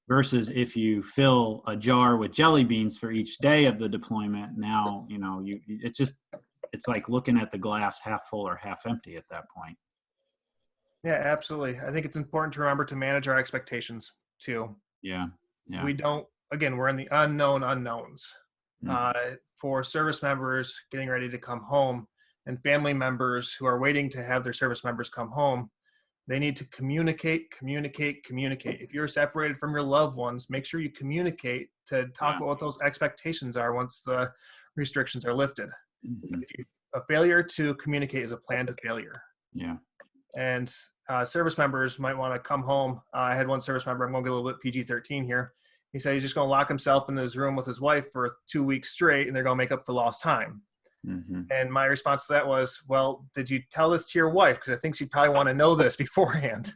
Versus if you fill a jar with jelly beans for each day of the deployment, now, it's like looking at the glass half full or half empty at that point. Yeah, absolutely. I think it's important to remember to manage our expectations too. Yeah. We don't, again, we're in the unknown unknowns. For service members getting ready to come home and family members who are waiting to have their service members come home, They need to communicate. If you're separated from your loved ones, make sure you communicate to talk about what those expectations are once the restrictions are lifted. A failure to communicate is a plan to failure. Yeah. And service members might want to come home. I had one service member, I'm going to get a little bit PG-13 here. He said he's just going to lock himself in his room with his wife for 2 weeks straight, and they're going to make up for lost time. And my response to that was, well, did you tell this to your wife? Because I think she'd probably want to know this beforehand.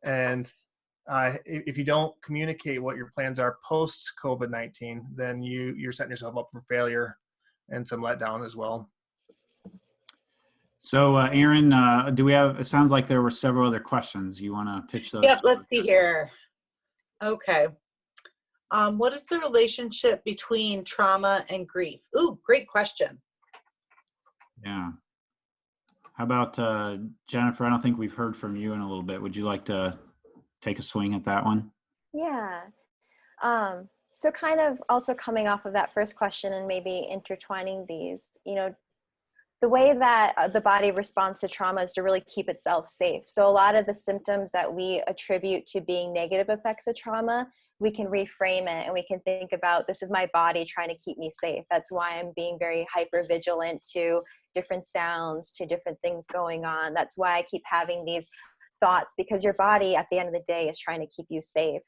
And if you don't communicate what your plans are post COVID-19, then you're setting yourself up for failure and some letdown as well. So Aaron, it sounds like there were several other questions. You want to pitch those? Yep, let's see here. Okay. What is the relationship between trauma and grief? Ooh, great question. Yeah. How about Jennifer? I don't think we've heard from you in a little bit. Would you like to take a swing at that one? Yeah. So kind of also coming off of that first question and maybe intertwining these, the way that the body responds to trauma is to really keep itself safe. So a lot of the symptoms that we attribute to being negative effects of trauma, we can reframe it and we can think about, this is my body trying to keep me safe. That's why I'm being very hyper vigilant to different sounds, to different things going on. That's why I keep having these thoughts, because your body at the end of the day is trying to keep you safe.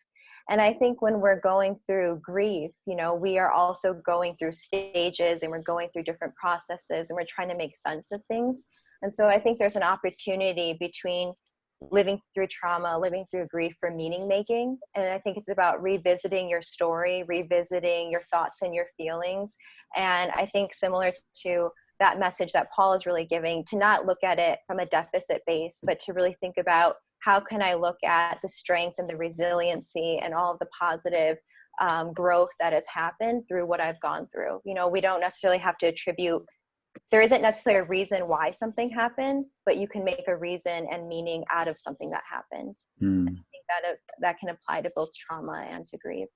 And I think when we're going through grief, we are also going through stages and we're going through different processes and we're trying to make sense of things. And so I think there's an opportunity between living through trauma, living through grief for meaning making. And I think it's about revisiting your story, revisiting your thoughts and your feelings. And I think similar to that message that Paul is really giving, to not look at it from a deficit base, but to really think about, how can I look at the strength and the resiliency and all of the positive growth that has happened through what I've gone through? We don't necessarily have to attribute, there isn't necessarily a reason why something happened, but you can make a reason and meaning out of something that happened. I think that can apply to both trauma and to grief.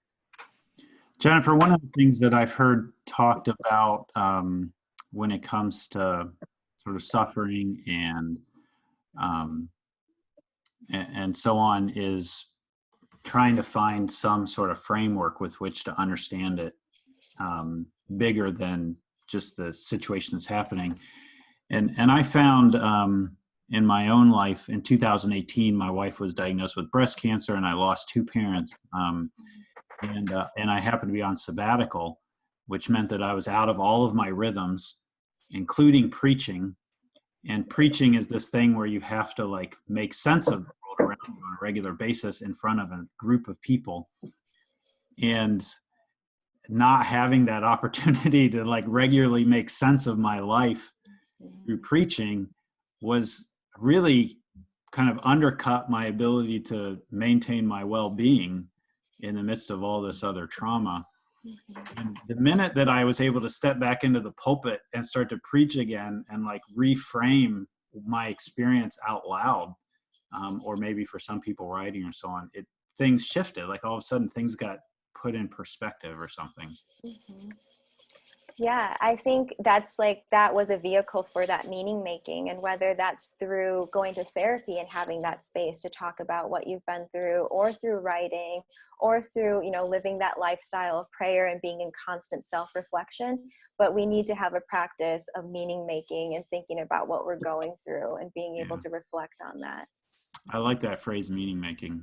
Jennifer, one of the things that I've heard talked about when it comes to sort of suffering and so on is trying to find some sort of framework with which to understand it bigger than just the situation that's happening. And I found in my own life, in 2018, my wife was diagnosed with breast cancer and I lost 2 parents. And I happened to be on sabbatical, which meant that I was out of all of my rhythms, including preaching. And preaching is this thing where you have to make sense of the world around you on a regular basis in front of a group of people. And not having that opportunity to regularly make sense of my life through preaching was really kind of undercut my ability to maintain my well-being in the midst of all this other trauma. And the minute that I was able to step back into the pulpit and start to preach again and reframe my experience out loud, or maybe for some people writing or so on, things shifted. All of a sudden things got put in perspective or something. Yeah, I think that was a vehicle for that meaning making, and whether that's through going to therapy and having that space to talk about what you've been through, or through writing, or through, living that lifestyle of prayer and being in constant self-reflection. But we need to have a practice of meaning making and thinking about what we're going through and being able to reflect on that. I like that phrase, meaning making.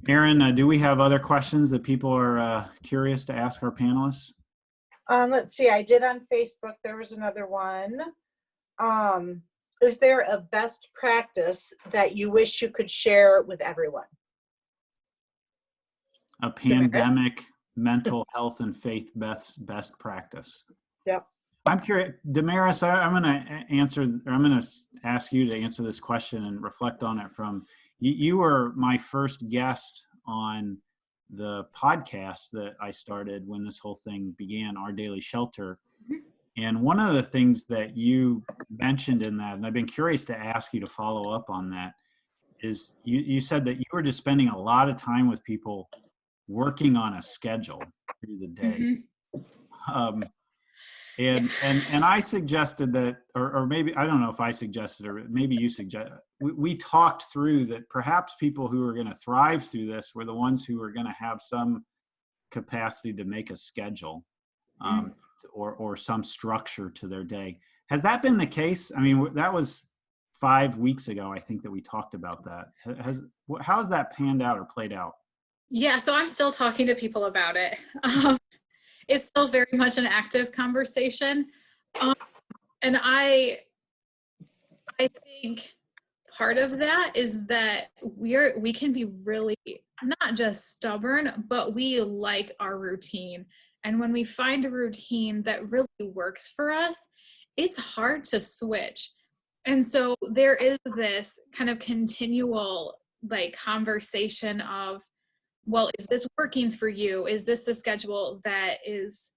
Aaron, do we have other questions that people are curious to ask our panelists? Let's see. I did on Facebook. There was another one. Is there a best practice that you wish you could share with everyone? A pandemic mental health and faith best practice. Yep. I'm curious, Damaris, I'm going to ask you to answer this question and reflect on it from, you were my first guest on the podcast that I started when this whole thing began, Our Daily Shelter. And one of the things that you mentioned in that, and I've been curious to ask you to follow up on that, is you said that you were just spending a lot of time with people working on a schedule through the day. And I suggested that, or maybe, I don't know if I suggested, or maybe you suggest, we talked through that perhaps people who are going to thrive through this were the ones who are going to have some capacity to make a schedule, or some structure to their day. Has that been the case? I mean, that was 5 weeks ago, I think, that we talked about that. How has that panned out or played out? Yeah, so I'm still talking to people about it. It's still very much an active conversation. And I think part of that is that we can be really not just stubborn, but we like our routine. And when we find a routine that really works for us, it's hard to switch. And so there is this kind of continual conversation of, well, is this working for you? Is this a schedule that is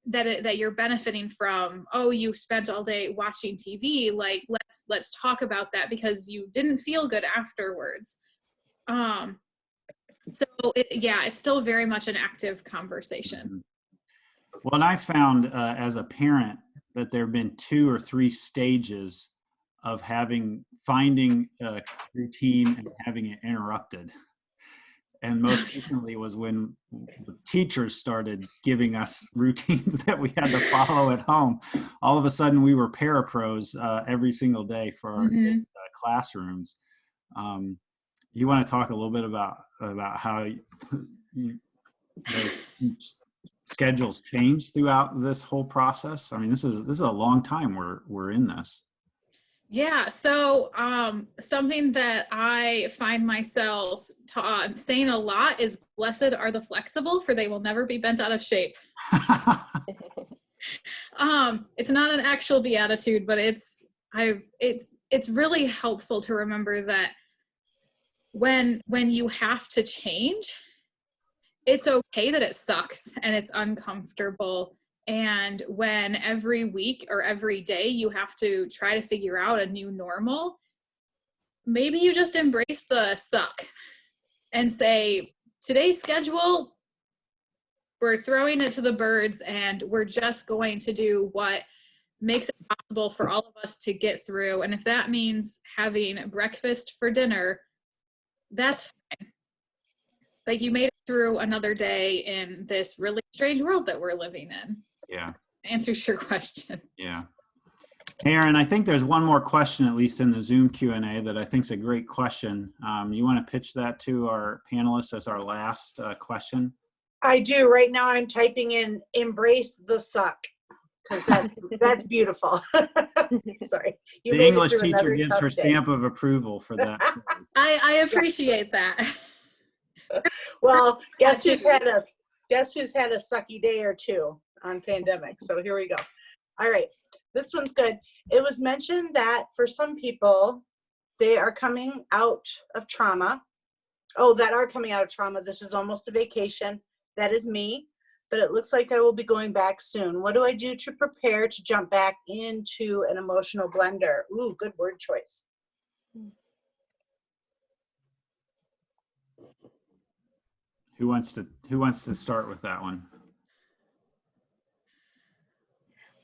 that you're benefiting from? Oh, you spent all day watching TV. Let's talk about that because you didn't feel good afterwards. So it's still very much an active conversation. Well, and I found as a parent that there have been 2 or 3 stages of finding a routine and having it interrupted. And most recently was when the teachers started giving us routines that we had to follow at home. All of a sudden, we were parapros every single day for our classrooms. You want to talk a little bit about how those schedules changed throughout this whole process? I mean, this is a long time we're in this. Yeah, so something that I find myself saying a lot is, blessed are the flexible, for they will never be bent out of shape. It's not an actual beatitude, but it's really helpful to remember that when you have to change, it's okay that it sucks and it's uncomfortable. And when every week or every day you have to try to figure out a new normal, maybe you just embrace the suck and say, today's schedule, we're throwing it to the birds and we're just going to do what makes it possible for all of us to get through. And if that means having breakfast for dinner, that's fine. Like, you made it through another day in this really strange world that we're living in. Yeah. Answers your question. Yeah. Aaron, I think there's one more question, at least in the Zoom Q&A, that I think is a great question. You want to pitch that to our panelists as our last question? I do. Right now I'm typing in "embrace the suck" because that's beautiful. Sorry. The English teacher gives her stamp of approval for that. I appreciate that. Well, guess who's had a sucky day or two on pandemic. So here we go. All right. This one's good. It was mentioned that for some people, they are coming out of trauma. Oh, that are coming out of trauma. This is almost a vacation. That is me. But it looks like I will be going back soon. What do I do to prepare to jump back into an emotional blender? Ooh, good word choice. Who wants to start with that one?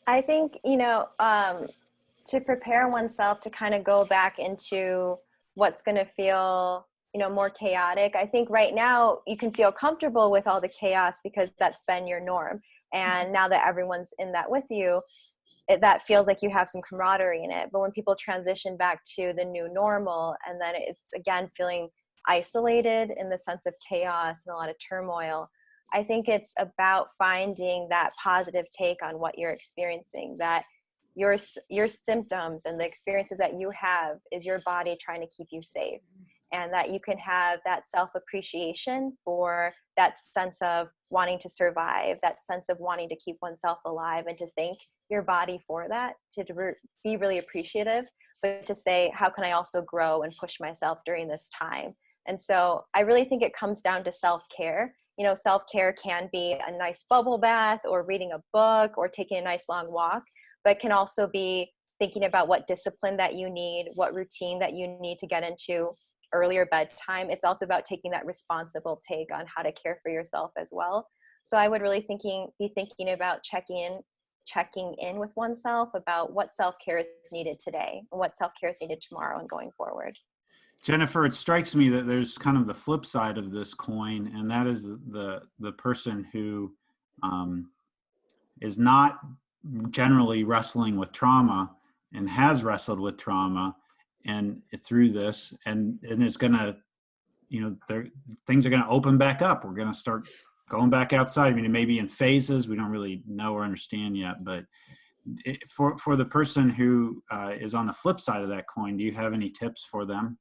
I think, to prepare oneself to kind of go back into what's going to feel, more chaotic. I think right now you can feel comfortable with all the chaos because that's been your norm. And now that everyone's in that with you, that feels like you have some camaraderie in it. But when people transition back to the new normal, and then it's again feeling isolated in the sense of chaos and a lot of turmoil, I think it's about finding that positive take on what you're experiencing, that your symptoms and the experiences that you have is your body trying to keep you safe, and that you can have that self-appreciation for that sense of wanting to survive, that sense of wanting to keep oneself alive, and to thank your body for that, to be really appreciative, but to say, how can I also grow and push myself during this time? And so I really think it comes down to self-care. Self-care can be a nice bubble bath or reading a book or taking a nice long walk, but can also be thinking about what discipline that you need, what routine that you need to get into, earlier bedtime. It's also about taking that responsible take on how to care for yourself as well. So I would really be thinking about checking in with oneself about what self-care is needed today and what self-care is needed tomorrow and going forward. Jennifer, it strikes me that there's kind of the flip side of this coin, and that is the person who is not generally wrestling with trauma and has wrestled with trauma and through this, and is going to, things are going to open back up. We're going to start going back outside. I mean, it may be in phases. We don't really know or understand yet, but for the person who is on the flip side of that coin, do you have any tips for them?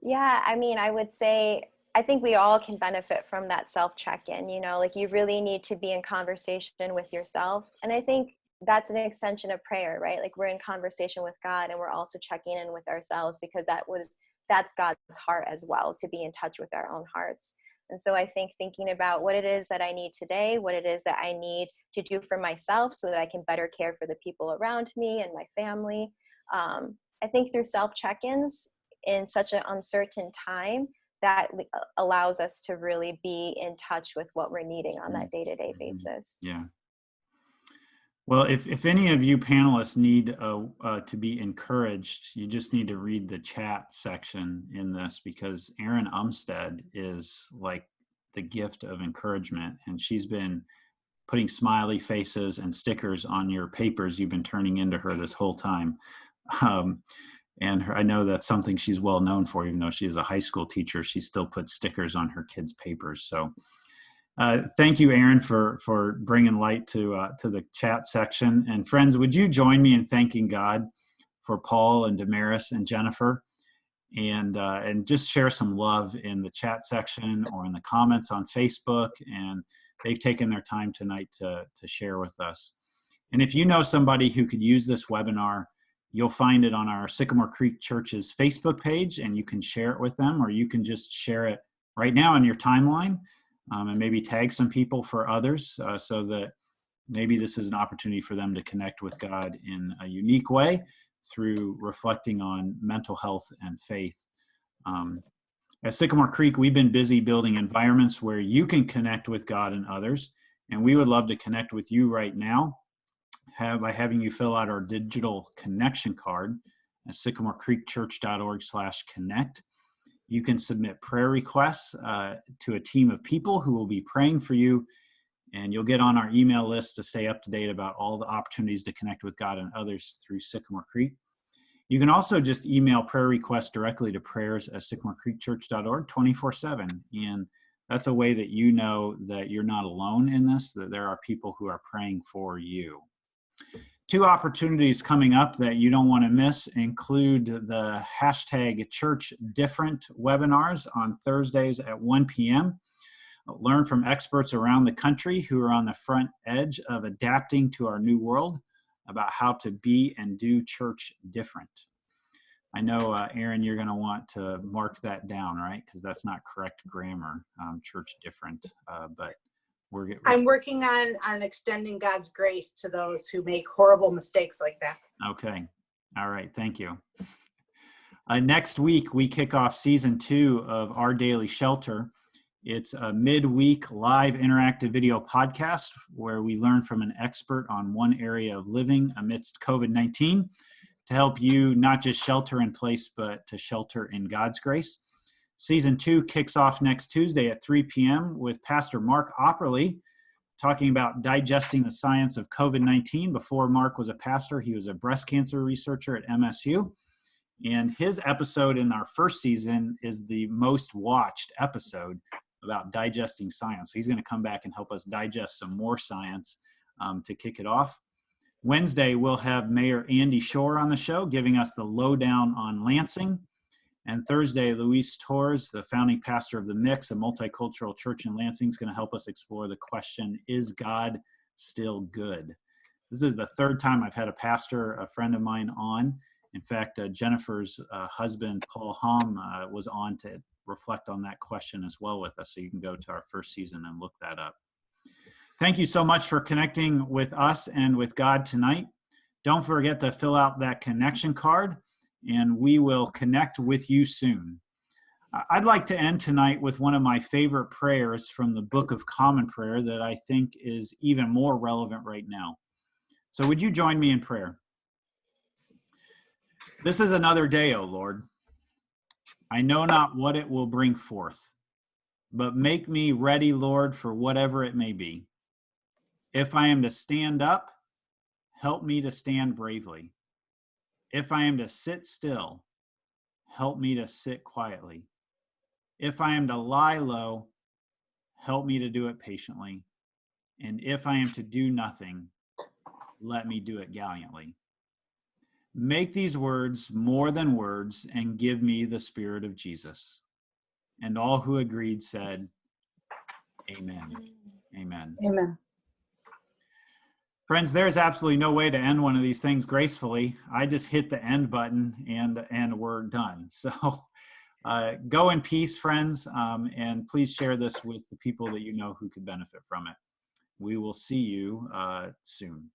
Yeah, I mean, I would say, I think we all can benefit from that self check-in, like you really need to be in conversation with yourself. And I think that's an extension of prayer, right? Like we're in conversation with God and we're also checking in with ourselves, because that's God's heart as well, to be in touch with our own hearts. And so I think thinking about what it is that I need today, what it is that I need to do for myself so that I can better care for the people around me and my family. I think through self check-ins in such an uncertain time, that allows us to really be in touch with what we're needing on that day-to-day basis. Yeah. Well, if any of you panelists need to be encouraged, you just need to read the chat section in this, because Erin Umstead is like the gift of encouragement, and she's been putting smiley faces and stickers on your papers you've been turning into her this whole time. And I know that's something she's well known for. Even though she is a high school teacher, she still puts stickers on her kids' papers. So thank you, Erin, for bringing light to the chat section. And friends, would you join me in thanking God for Paul and Damaris and Jennifer, and just share some love in the chat section or in the comments on Facebook. And they've taken their time tonight to share with us. And if you know somebody who could use this webinar, you'll find it on our Sycamore Creek Church's Facebook page, and you can share it with them, or you can just share it right now on your timeline, and maybe tag some people for others, so that maybe this is an opportunity for them to connect with God in a unique way through reflecting on mental health and faith. At Sycamore Creek, we've been busy building environments where you can connect with God and others, and we would love to connect with you right now by having you fill out our digital connection card at sycamorecreekchurch.org/connect. You can submit prayer requests to a team of people who will be praying for you, and you'll get on our email list to stay up to date about all the opportunities to connect with God and others through Sycamore Creek. You can also just email prayer requests directly to prayers@sycamorecreekchurch.org 24/7. And that's a way that you know that you're not alone in this, that there are people who are praying for you. 2 opportunities coming up that you don't want to miss include the #ChurchDifferent webinars on Thursdays at 1 p.m. Learn from experts around the country who are on the front edge of adapting to our new world about how to be and do church different. I know, Erin, you're going to want to mark that down, right? Because that's not correct grammar, church different, but I'm working on extending God's grace to those who make horrible mistakes like that. Okay. All right. Thank you. Next week, we kick off season 2 of Our Daily Shelter. It's a midweek live interactive video podcast where we learn from an expert on one area of living amidst COVID-19 to help you not just shelter in place, but to shelter in God's grace. Season 2 kicks off next Tuesday at 3 p.m. with Pastor Mark Opperly talking about digesting the science of COVID-19. Before Mark was a pastor, he was a breast cancer researcher at MSU. And his episode in our first season is the most watched episode about digesting science. So he's going to come back and help us digest some more science to kick it off. Wednesday, we'll have Mayor Andy Shore on the show, giving us the lowdown on Lansing. And Thursday, Luis Torres, the founding pastor of The Mix, a multicultural church in Lansing, is going to help us explore the question, is God still good? This is the 3rd time I've had a pastor, a friend of mine, on. In fact, Jennifer's husband, Paul Homme, was on to reflect on that question as well with us. So you can go to our first season and look that up. Thank you so much for connecting with us and with God tonight. Don't forget to fill out that connection card, and we will connect with you soon. I'd like to end tonight with one of my favorite prayers from the Book of Common Prayer that I think is even more relevant right now. So would you join me in prayer? This is another day, O Lord. I know not what it will bring forth, but make me ready, Lord, for whatever it may be. If I am to stand up, help me to stand bravely. If I am to sit still, help me to sit quietly. If I am to lie low, help me to do it patiently. And if I am to do nothing, let me do it gallantly. Make these words more than words and give me the Spirit of Jesus. And all who agreed said, Amen. Amen. Amen. Friends, there's absolutely no way to end one of these things gracefully. I just hit the end button and we're done. So go in peace, friends, and please share this with the people that you know who could benefit from it. We will see you soon.